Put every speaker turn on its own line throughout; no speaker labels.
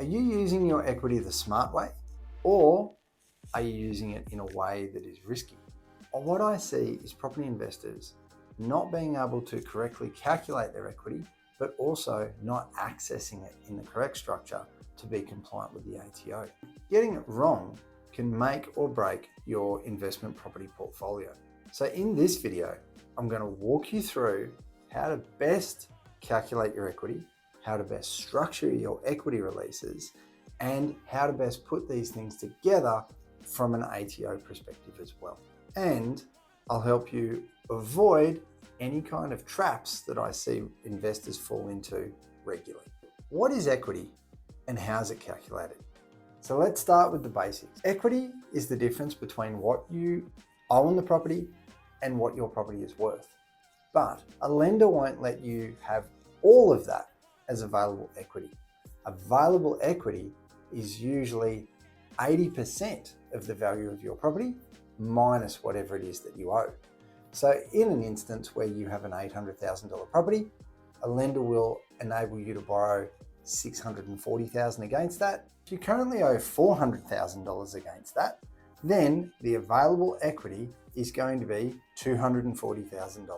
Are you using your equity the smart way, or are you using it in a way that is risky? Well, what I see is property investors not being able to correctly calculate their equity, but also not accessing it in the correct structure to be compliant with the ATO. Getting it wrong can make or break your investment property portfolio. So in this video, I'm going to walk you through how to best calculate your equity, how to best structure your equity releases, and how to best put these things together from an ATO perspective as well. And I'll help you avoid any kind of traps that I see investors fall into regularly. What is equity and how is it calculated? So let's start with the basics. Equity is the difference between what you owe on the property and what your property is worth. But a lender won't let you have all of that as available equity. Available equity is usually 80% of the value of your property minus whatever it is that you owe. So in an instance where you have an $800,000 property, a lender will enable you to borrow $640,000 against that. If you currently owe $400,000 against that, then the available equity is going to be $240,000.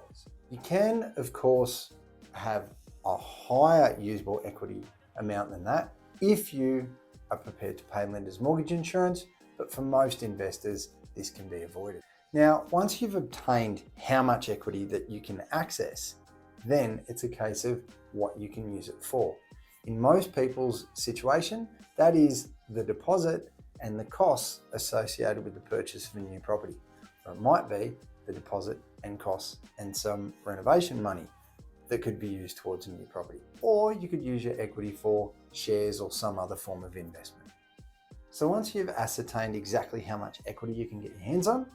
You can, of course, have a higher usable equity amount than that if you are prepared to pay lender's mortgage insurance, but for most investors, this can be avoided. Now, once you've obtained how much equity that you can access, then it's a case of what you can use it for. In most people's situation, that is the deposit and the costs associated with the purchase of a new property. Or it might be the deposit and costs and some renovation money that could be used towards a new property. Or you could use your equity for shares or some other form of investment. So once you've ascertained exactly how much equity you can get your hands on,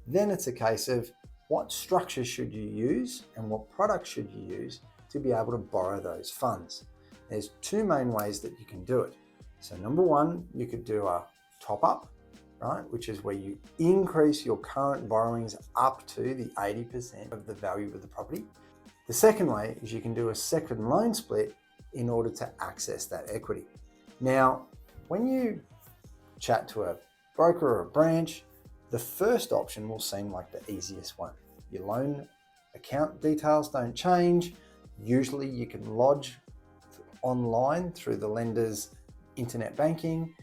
then it's a case of what structure should you use and what product should you use to be able to borrow those funds. There's two main ways that you can do it. So number one, you could do a top up, right? Which is where you increase your current borrowings up to the 80% of the value of the property. The second way is you can do a second loan split in order to access that equity. Now, when you chat to a broker or a branch, the first option will seem like the easiest one. Your loan account details don't change. Usually you can lodge online through the lender's internet banking.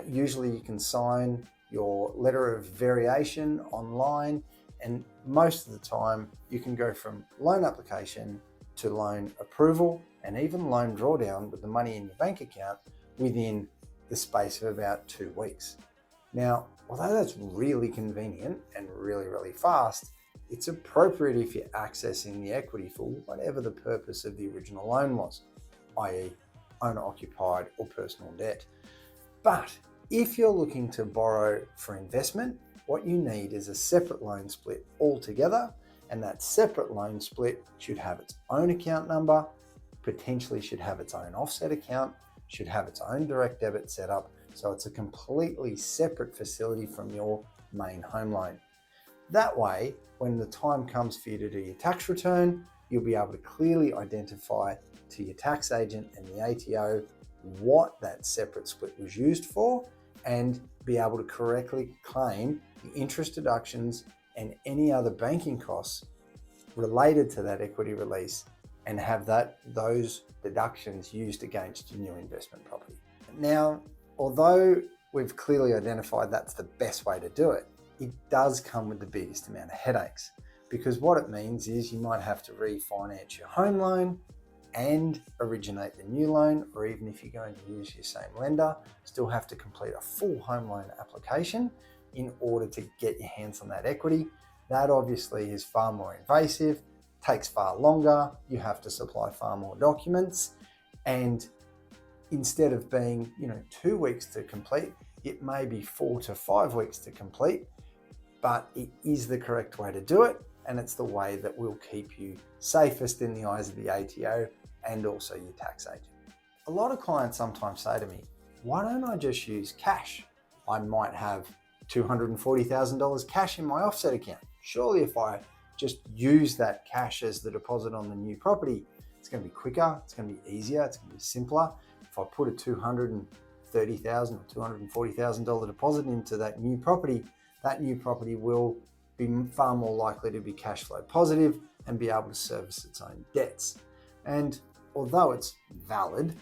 Usually you can sign your letter of variation online, and most of the time you can go from loan application to loan approval and even loan drawdown with the money in your bank account within the space of about 2 weeks. Now, although that's really convenient and really fast, it's appropriate if you're accessing the equity for whatever the purpose of the original loan was, i.e. owner-occupied or personal debt. But if you're looking to borrow for investment, what you need is a separate loan split altogether, and that separate loan split should have its own account number, potentially should have its own offset account, should have its own direct debit set up, so it's a completely separate facility from your main home loan. That way, when the time comes for you to do your tax return, you'll be able to clearly identify to your tax agent and the ATO what that separate split was used for, and be able to correctly claim the interest deductions and any other banking costs related to that equity release, and have those deductions used against your new investment property. Now, although we've clearly identified that's the best way to do it, it does come with the biggest amount of headaches, because what it means is you might have to refinance your home loan and originate the new loan, or even if you're going to use your same lender, still have to complete a full home loan application in order to get your hands on that equity. That obviously is far more invasive, takes far longer, you have to supply far more documents, and instead of being 2 weeks to complete, it may be 4 to 5 weeks to complete, but it is the correct way to do it, and it's the way that will keep you safest in the eyes of the ATO and also your tax agent. A lot of clients sometimes say to me, why don't I just use cash? I might have $240,000 cash in my offset account. Surely if I just use that cash as the deposit on the new property, it's going to be quicker, it's going to be easier, it's going to be simpler. If I put a $240,000 $30,000 or $240,000 deposit into that new property will be far more likely to be cash flow positive and be able to service its own debts. And although it's valid,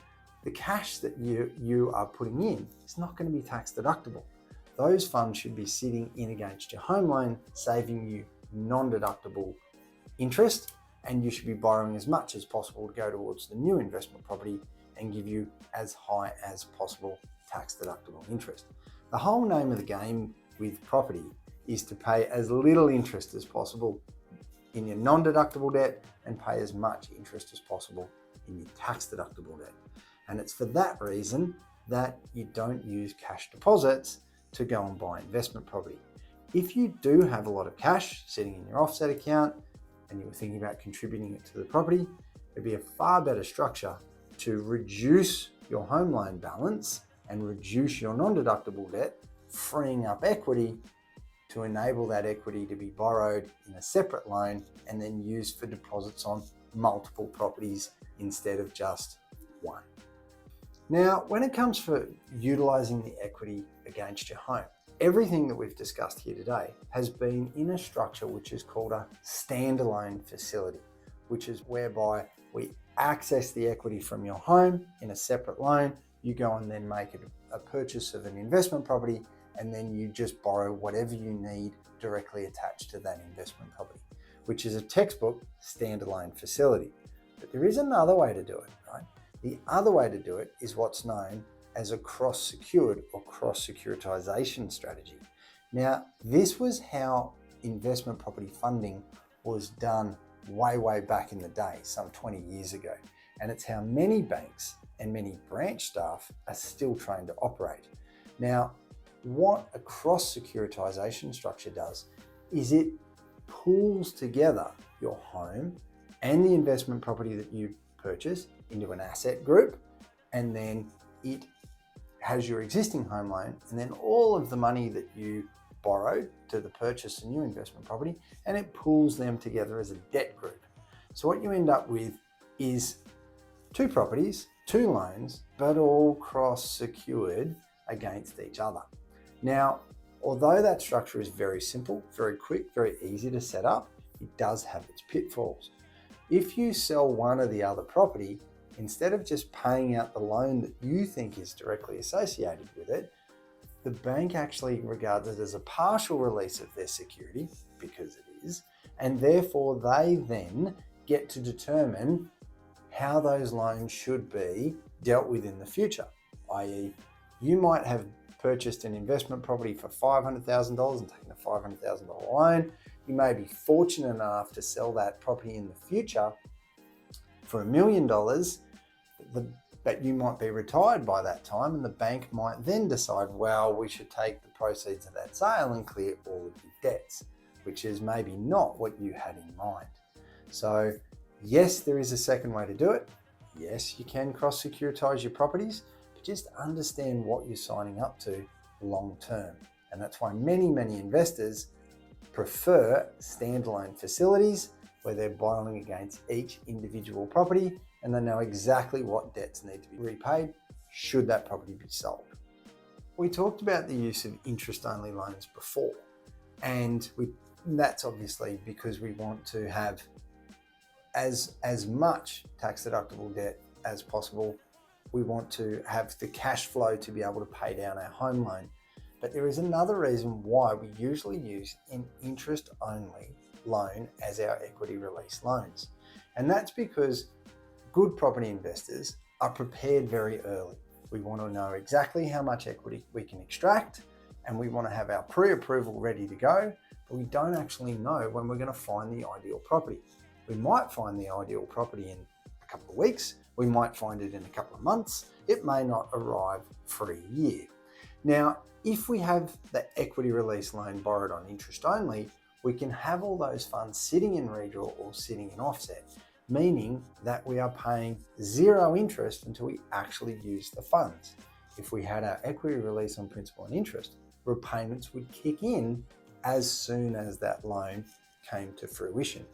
the cash that you are putting in is not going to be tax deductible. Those funds should be sitting in against your home loan, saving you non-deductible interest, and you should be borrowing as much as possible to go towards the new investment property and give you as high as possible tax deductible interest. The whole name of the game with property is to pay as little interest as possible in your non-deductible debt and pay as much interest as possible in your tax deductible debt. And it's for that reason that you don't use cash deposits to go and buy investment property. If you do have a lot of cash sitting in your offset account and you were thinking about contributing it to the property, it'd be a far better structure to reduce your home loan balance and reduce your non-deductible debt, freeing up equity to enable that equity to be borrowed in a separate loan and then used for deposits on multiple properties instead of just one. Now, when it comes for utilizing the equity against your home, everything that we've discussed here today has been in a structure which is called a standalone facility, which is whereby we access the equity from your home in a separate loan. You go and then make it a purchase of an investment property, and then you just borrow whatever you need directly attached to that investment property, which is a textbook standalone facility. But there is another way to do it, right? The other way to do it is what's known as a cross-secured or cross-securitization strategy. Now, this was how investment property funding was done way back in the day, some 20 years ago. And it's how many banks and many branch staff are still trained to operate. Now, what a cross-securitization structure does is it pools together your home and the investment property that you purchase into an asset group, and then it has your existing home loan and then all of the money that you borrowed to the purchase a new investment property, and it pools them together as a debt group. So what you end up with is two properties, two loans, but all cross-secured against each other. Now, although that structure is very simple, very quick, very easy to set up, it does have its pitfalls. If you sell one or the other property, instead of just paying out the loan that you think is directly associated with it, the bank actually regards it as a partial release of their security, because it is, and therefore they then get to determine how those loans should be dealt with in the future. i.e., you might have purchased an investment property for $500,000 and taken a $500,000 loan. You may be fortunate enough to sell that property in the future for $1 million, but you might be retired by that time, and the bank might then decide, well, we should take the proceeds of that sale and clear all of your debts, which is maybe not what you had in mind. So yes, there is a second way to do it. Yes, you can cross-securitize your properties, but just understand what you're signing up to long term. And that's why many investors prefer standalone facilities where they're borrowing against each individual property and they know exactly what debts need to be repaid should that property be sold. We talked about the use of interest-only loans before, and that's obviously because we want to have as much tax-deductible debt as possible. We want to have the cash flow to be able to pay down our home loan. But there is another reason why we usually use an interest-only loan as our equity release loans. And that's because good property investors are prepared very early. We want to know exactly how much equity we can extract, and we want to have our pre-approval ready to go, but we don't actually know when we're going to find the ideal property. We might find the ideal property in a couple of weeks. We might find it in a couple of months. It may not arrive for a year. Now, if we have the equity release loan borrowed on interest only, we can have all those funds sitting in redraw or sitting in offset, meaning that we are paying zero interest until we actually use the funds. If we had our equity release on principal and interest, repayments would kick in as soon as that loan came to fruition.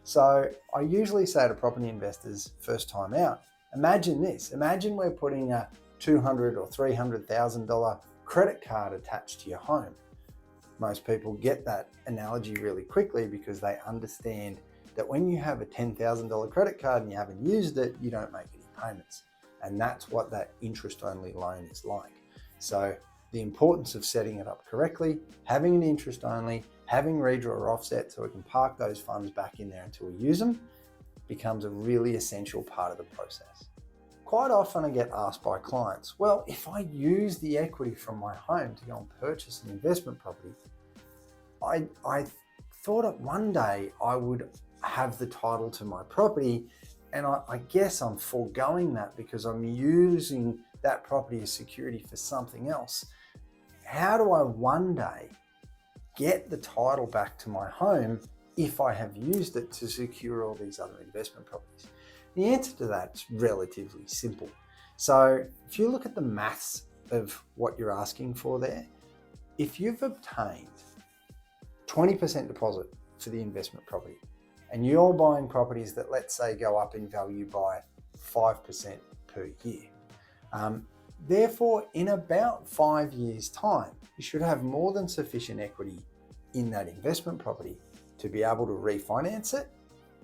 So I usually say to property investors first time out, imagine this. Imagine we're putting a $200,000 or $300,000 credit card attached to your home. Most people get that analogy really quickly because they understand that when you have a $10,000 credit card and you haven't used it, you don't make any payments. And that's what that interest-only loan is like. So the importance of setting it up correctly, having an interest-only, having redraw or offset so we can park those funds back in there until we use them, becomes a really essential part of the process. Quite often I get asked by clients, well, if I use the equity from my home to go and purchase an investment property, I thought that one day I would have the title to my property, and I guess I'm foregoing that because I'm using that property as security for something else. How do I one day get the title back to my home if I have used it to secure all these other investment properties? The answer to that is relatively simple. So if you look at the maths of what you're asking for there, if you've obtained 20% deposit for the investment property and you're buying properties that, let's say, go up in value by 5% per year, therefore in about 5 years' time, you should have more than sufficient equity in that investment property to be able to refinance it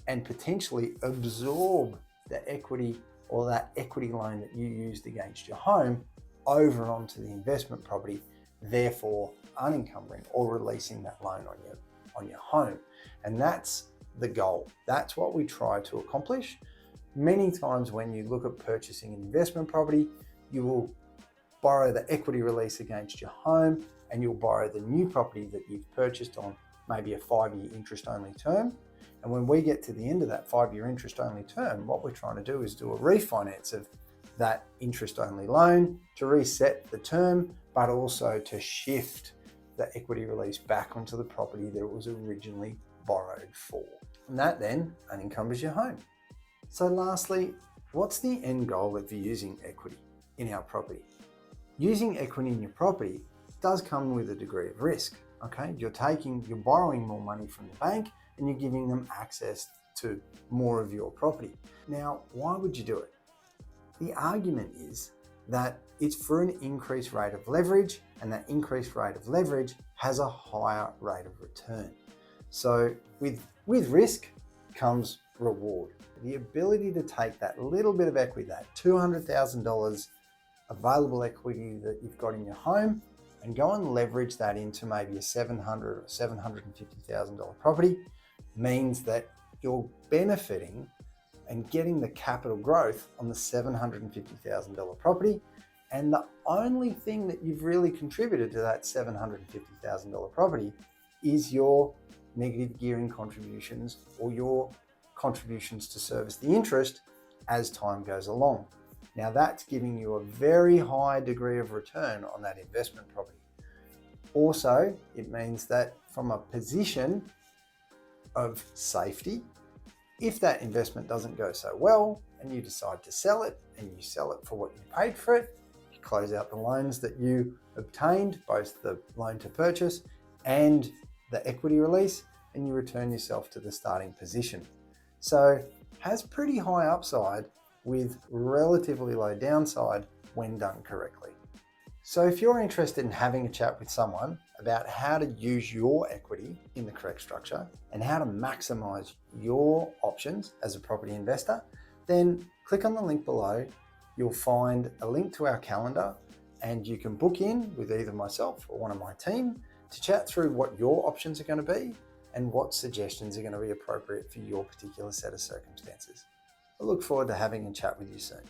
and potentially absorb the equity or that equity loan that you used against your home over onto the investment property, therefore unencumbering or releasing that loan on your home. And that's the goal. That's what we try to accomplish. Many times when you look at purchasing an investment property, you will borrow the equity release against your home and you'll borrow the new property that you've purchased on maybe a 5-year interest-only term. And when we get to the end of that 5-year interest-only term, what we're trying to do is do a refinance of that interest-only loan to reset the term, but also to shift the equity release back onto the property that it was originally borrowed for. And that then unencumbers your home. So lastly, what's the end goal of using equity in our property? Using equity in your property does come with a degree of risk. Okay, you're borrowing more money from the bank and you're giving them access to more of your property. Now, why would you do it? The argument is that it's for an increased rate of leverage, and that increased rate of leverage has a higher rate of return. So with risk comes reward. The ability to take that little bit of equity, that $200,000 available equity that you've got in your home, and go and leverage that into maybe a $700,000 or $750,000 property, means that you're benefiting and getting the capital growth on the $750,000 property. And the only thing that you've really contributed to that $750,000 property is your negative gearing contributions or your contributions to service the interest as time goes along. Now that's giving you a very high degree of return on that investment property. Also, it means that from a position of safety, if that investment doesn't go so well and you decide to sell it and you sell it for what you paid for it, you close out the loans that you obtained, both the loan to purchase and the equity release, and you return yourself to the starting position. So has pretty high upside with relatively low downside when done correctly. So if you're interested in having a chat with someone about how to use your equity in the correct structure and how to maximize your options as a property investor, then click on the link below. You'll find a link to our calendar and you can book in with either myself or one of my team to chat through what your options are going to be and what suggestions are going to be appropriate for your particular set of circumstances. I look forward to having a chat with you soon.